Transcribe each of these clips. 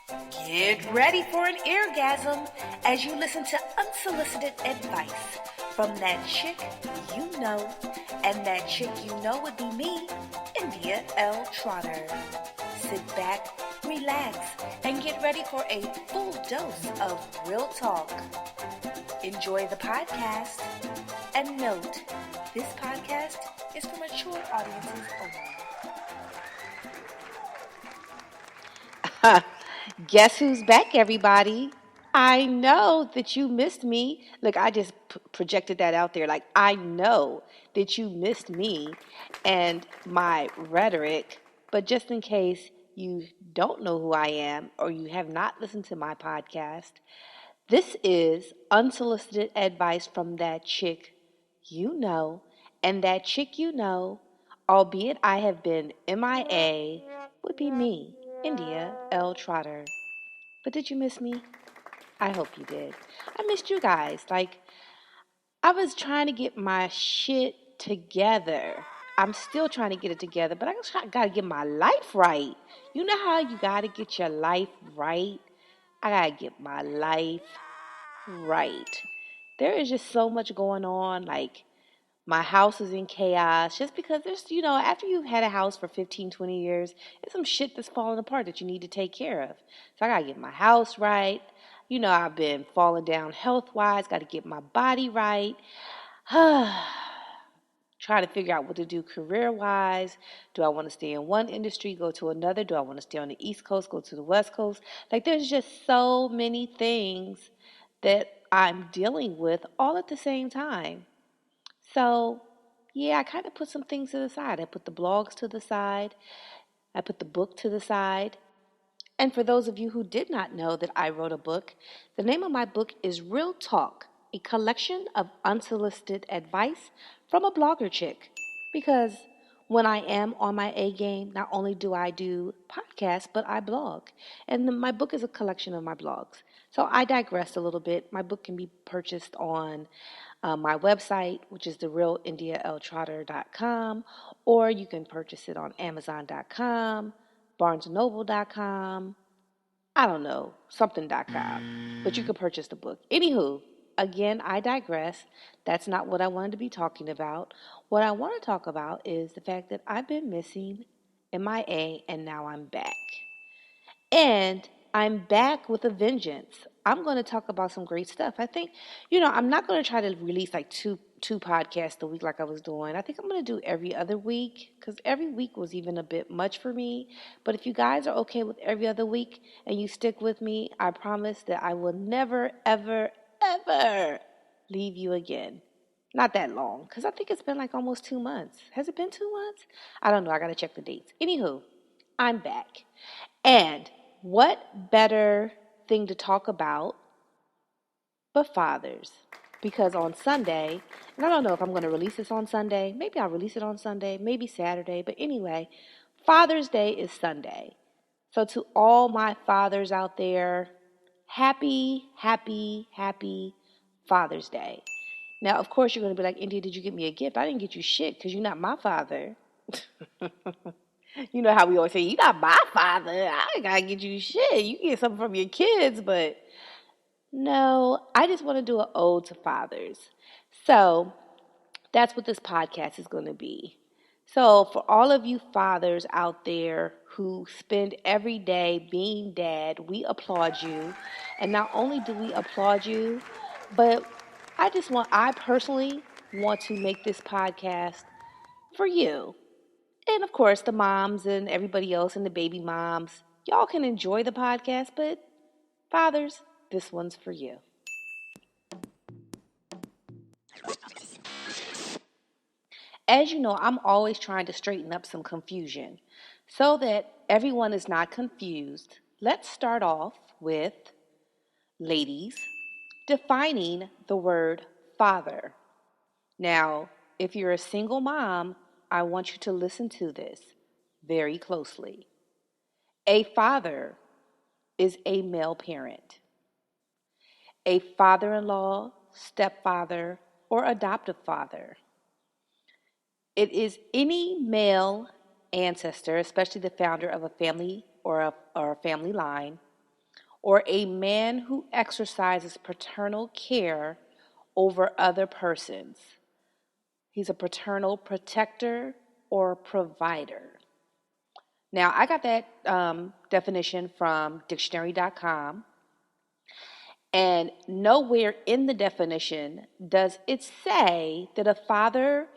Get ready for an eargasm as you listen to unsolicited advice from that chick you know, and that chick you know would be me, India L. Trotter. Sit back, relax, and get ready for a full dose of real talk. Enjoy the podcast, and note, this podcast is for mature audiences only. Guess who's back, everybody? I know that you missed me. Look, I just projected that out there. Like, I know that you missed me and my rhetoric, but just in case you don't know who I am or you have not listened to my podcast, this is unsolicited advice from that chick you know, and that chick you know, albeit I have been MIA, would be me, India L. Trotter. But did you miss me? I hope you did. I missed you guys. Like, I was trying to get my shit together. I'm still trying to get it together, but I gotta get my life right. You know how you gotta get your life right? I gotta get my life right. There is just so much going on. Like, my house is in chaos just because after you've had a house for 15, 20 years, there's some shit that's falling apart that you need to take care of. So I got to get my house right. I've been falling down health wise, got to get my body right. Try to figure out what to do career wise. Do I want to stay in one industry, go to another? Do I want to stay on the East Coast, go to the West Coast? Like, there's just so many things that I'm dealing with all at the same time. So, yeah, I kind of put some things to the side. I put the blogs to the side. I put the book to the side. And for those of you who did not know that I wrote a book, the name of my book is Real Talk, a collection of unsolicited advice from a blogger chick. Because when I am on my A game, not only do I do podcasts, but I blog. And my book is a collection of my blogs. So I digressed a little bit. My book can be purchased on my website, which is therealindialtrotter.com, or you can purchase it on amazon.com, barnesandnoble.com, I don't know, something.com, but you can purchase the book. Anywho, again, I digress. That's not what I wanted to be talking about. What I want to talk about is the fact that I've been missing MIA and now I'm back. And I'm back with a vengeance. I'm going to talk about some great stuff. I think, I'm not going to try to release like two podcasts a week like I was doing. I think I'm going to do every other week because every week was even a bit much for me. But if you guys are okay with every other week and you stick with me, I promise that I will never, ever, ever leave you again. Not that long, because I think it's been like almost 2 months. Has it been 2 months? I don't know. I got to check the dates. Anywho, I'm back. And what better thing to talk about but fathers? Because on Sunday, and I don't know if I'm going to release this on Sunday. Maybe I'll release it on Sunday, maybe Saturday. But anyway, Father's Day is Sunday. So to all my fathers out there, happy, happy, happy Father's Day. Now, of course, you're going to be like, India, did you get me a gift? I didn't get you shit because you're not my father. You know how we always say, you're not my father. I ain't got to get you shit. You get something from your kids, but no, I just want to do an ode to fathers. So that's what this podcast is going to be. So for all of you fathers out there who spend every day being dad, we applaud you. And not only do we applaud you, but I personally want to make this podcast for you. And of course, the moms and everybody else and the baby moms, y'all can enjoy the podcast, but fathers, this one's for you. As you know, I'm always trying to straighten up some confusion. So that everyone is not confused, let's start off with, ladies, defining the word father. Now, if you're a single mom, I want you to listen to this very closely. A father is a male parent. A father-in-law, stepfather, or adoptive father. It is any male ancestor, especially the founder of a family or a family line, or a man who exercises paternal care over other persons. He's a paternal protector or provider. Now, I got that definition from dictionary.com, and nowhere in the definition does it say that a father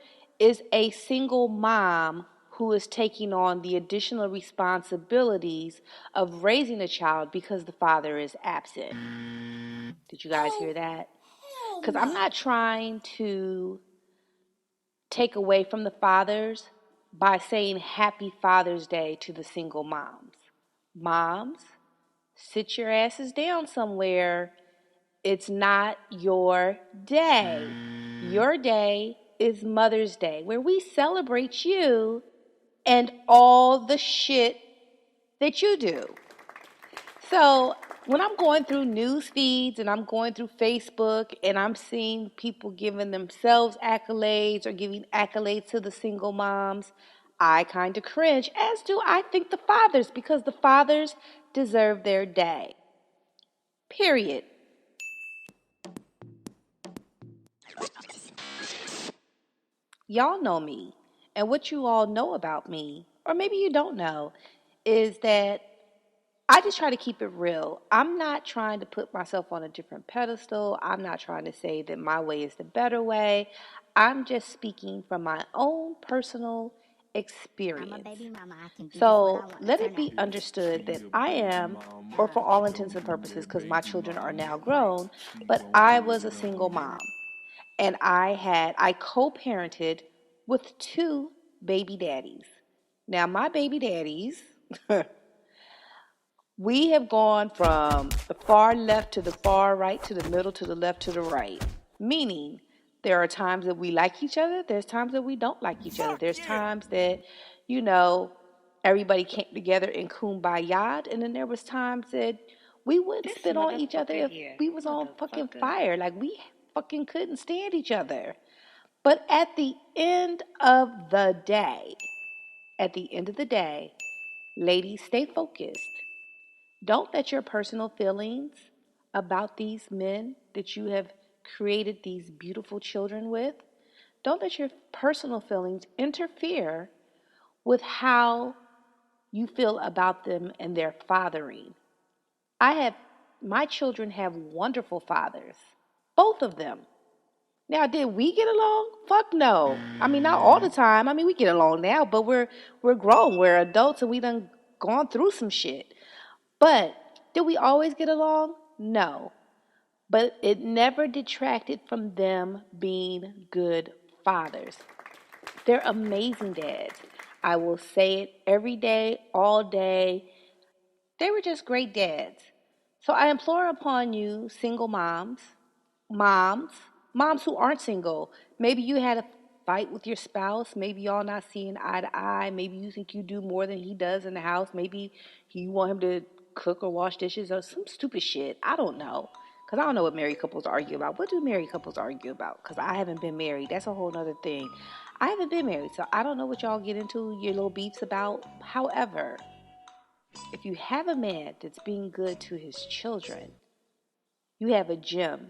is a single mom who is taking on the additional responsibilities of raising a child because the father is absent. Did you guys hear that? Because I'm not trying to take away from the fathers by saying Happy Father's Day to the single moms. Moms, sit your asses down somewhere. It's not your day. Your day is Mother's Day, where we celebrate you and all the shit that you do. So when I'm going through news feeds and I'm going through Facebook and I'm seeing people giving themselves accolades or giving accolades to the single moms, I kind of cringe, as do I think the fathers, because the fathers deserve their day. Period. Y'all know me, and what you all know about me, or maybe you don't know, is that I just try to keep it real. I'm not trying to put myself on a different pedestal. I'm not trying to say that my way is the better way. I'm just speaking from my own personal experience. So let it be understood that I am, or for all intents and purposes, because my children are now grown, but I was a single mom. And I co-parented with two baby daddies. Now, my baby daddies, we have gone from the far left to the far right to the middle to the left to the right. Meaning, there are times that we like each other. There's times that we don't like each other. There's times that, you know, everybody came together in kumbaya. And then there was times that we wouldn't spit on each other if we was on fucking fire. Like, we fucking couldn't stand each other. But at the end of the day, ladies, stay focused. Don't let your personal feelings about these men that you have created these beautiful children with, don't let your personal feelings interfere with how you feel about them and their fathering. My children have wonderful fathers, both of them. Now, did we get along? Fuck no. I mean, not all the time. I mean, we get along now, but we're grown. We're adults, and we done gone through some shit. But did we always get along? No. But it never detracted from them being good fathers. They're amazing dads. I will say it every day, all day. They were just great dads. So I implore upon you, single moms, moms who aren't single. Maybe you had a fight with your spouse. Maybe y'all not seeing eye to eye. Maybe you think you do more than he does in the house. Maybe you want him to cook or wash dishes or some stupid shit. I don't know. Because I don't know what married couples argue about. What do married couples argue about? Because I haven't been married. That's a whole other thing. I haven't been married, so I don't know what y'all get into your little beefs about. However, if you have a man that's being good to his children, you have a gem.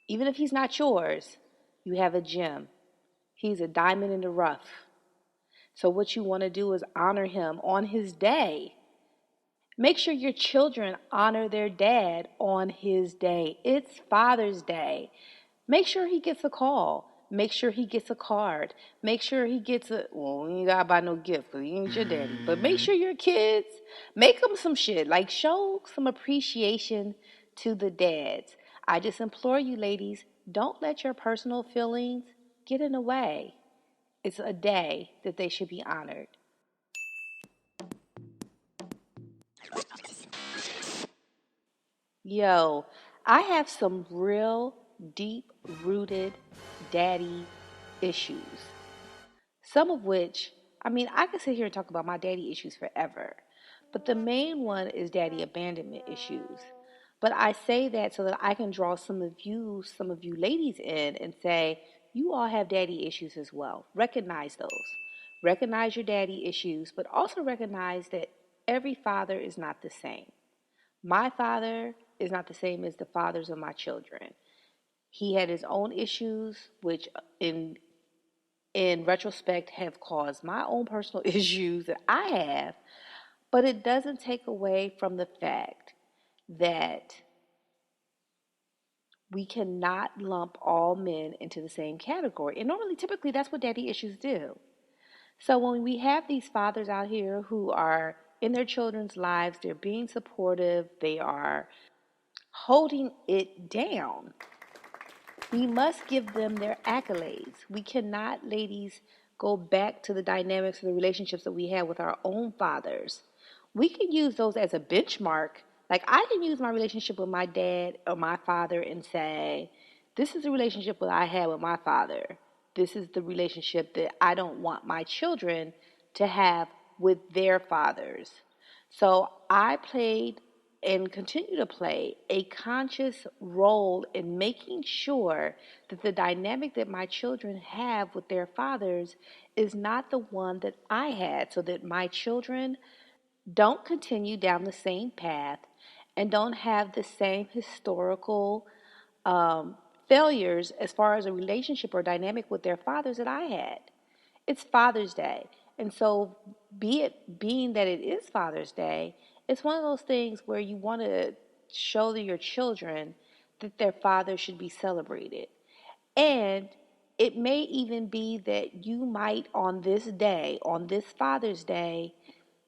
Even if he's not yours, you have a gem. He's a diamond in the rough. So what you want to do is honor him on his day. Make sure your children honor their dad on his day. It's Father's Day. Make sure he gets a call. Make sure he gets a card. Make sure he gets well, you ain't gotta buy no gift because he ain't your daddy. But make sure your kids, make them some shit. Like, show some appreciation to the dads. I just implore you, ladies, don't let your personal feelings get in the way. It's a day that they should be honored. Yo, I have some real deep rooted daddy issues. Some of which, I mean, I could sit here and talk about my daddy issues forever. But the main one is daddy abandonment issues. But I say that so that I can draw some of you ladies in and say, you all have daddy issues as well. Recognize those. Recognize your daddy issues, but also recognize that every father is not the same. My father is not the same as the fathers of my children. He had his own issues, which in retrospect have caused my own personal issues that I have, but it doesn't take away from the fact that we cannot lump all men into the same category. And normally, typically, that's what daddy issues do. So when we have these fathers out here who are in their children's lives, they're being supportive, they are holding it down. We must give them their accolades. We cannot, ladies, go back to the dynamics of the relationships that we had with our own fathers. We can use those as a benchmark. Like, I can use my relationship with my dad or my father and say, this is the relationship that I had with my father. This is the relationship that I don't want my children to have with their fathers. So I played and continue to play a conscious role in making sure that the dynamic that my children have with their fathers is not the one that I had, so that my children don't continue down the same path and don't have the same historical um, failures as far as a relationship or dynamic with their fathers that I had. It's Father's Day. And so, being that it is Father's Day, it's one of those things where you want to show to your children that their father should be celebrated. And it may even be that you might, on this day, on this Father's Day,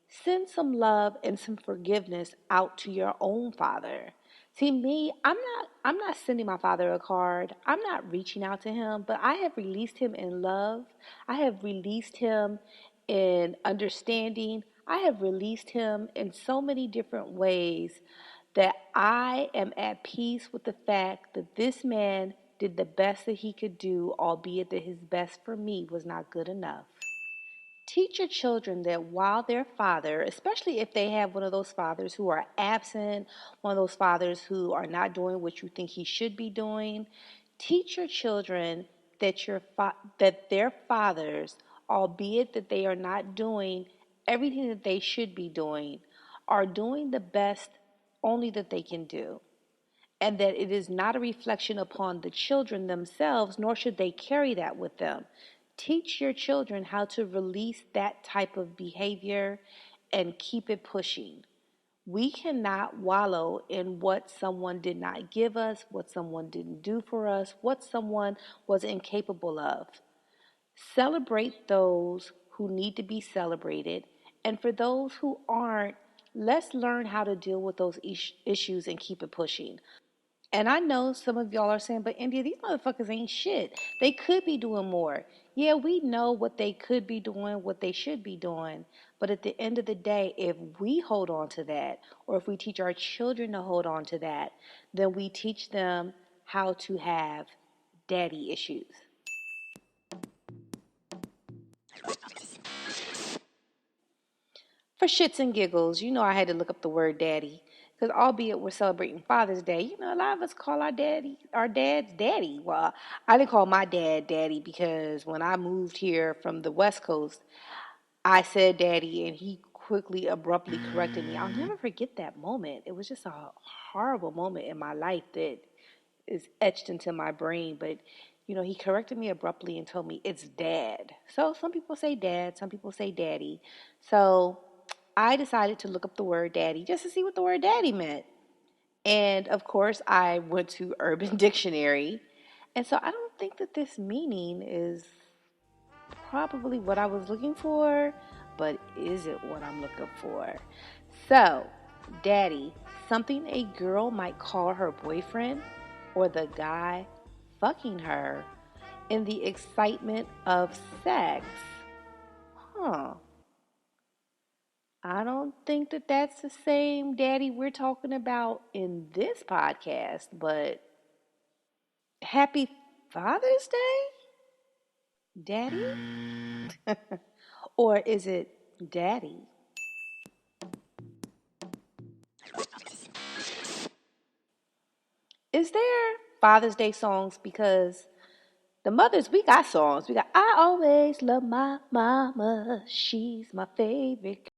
send some love and some forgiveness out to your own father. See, me, I'm not sending my father a card. I'm not reaching out to him, but I have released him in love. I have released him in understanding. I have released him in so many different ways that I am at peace with the fact that this man did the best that he could do, albeit that his best for me was not good enough. Teach your children that while their father, especially if they have one of those fathers who are absent, one of those fathers who are not doing what you think he should be doing, teach your children that that their fathers, albeit that they are not doing everything that they should be doing, are doing the best only that they can do, and that it is not a reflection upon the children themselves, nor should they carry that with them. Teach your children how to release that type of behavior and keep it pushing. We cannot wallow in what someone did not give us, what someone didn't do for us, what someone was incapable of. Celebrate those who need to be celebrated, and for those who aren't, let's learn how to deal with those issues and keep it pushing. And I know some of y'all are saying, but India, these motherfuckers ain't shit. They could be doing more. Yeah, we know what they could be doing, what they should be doing. But at the end of the day, if we hold on to that, or if we teach our children to hold on to that, then we teach them how to have daddy issues. For shits and giggles, I had to look up the word daddy. Because albeit we're celebrating Father's Day, a lot of us call our dads daddy. Well, I didn't call my dad daddy because when I moved here from the West Coast, I said daddy and he quickly, abruptly corrected me. I'll never forget that moment. It was just a horrible moment in my life that is etched into my brain. But, he corrected me abruptly and told me it's dad. So some people say dad, some people say daddy. So I decided to look up the word daddy just to see what the word daddy meant. And of course, I went to Urban Dictionary. And so I don't think that this meaning is probably what I was looking for, but is it what I'm looking for? So, daddy, something a girl might call her boyfriend or the guy fucking her in the excitement of sex. Huh. I don't think that that's the same daddy we're talking about in this podcast, but happy Father's Day, daddy? Or is it daddy? Is there Father's Day songs? Because the mothers, we got songs. We got I always love my mama. She's my favorite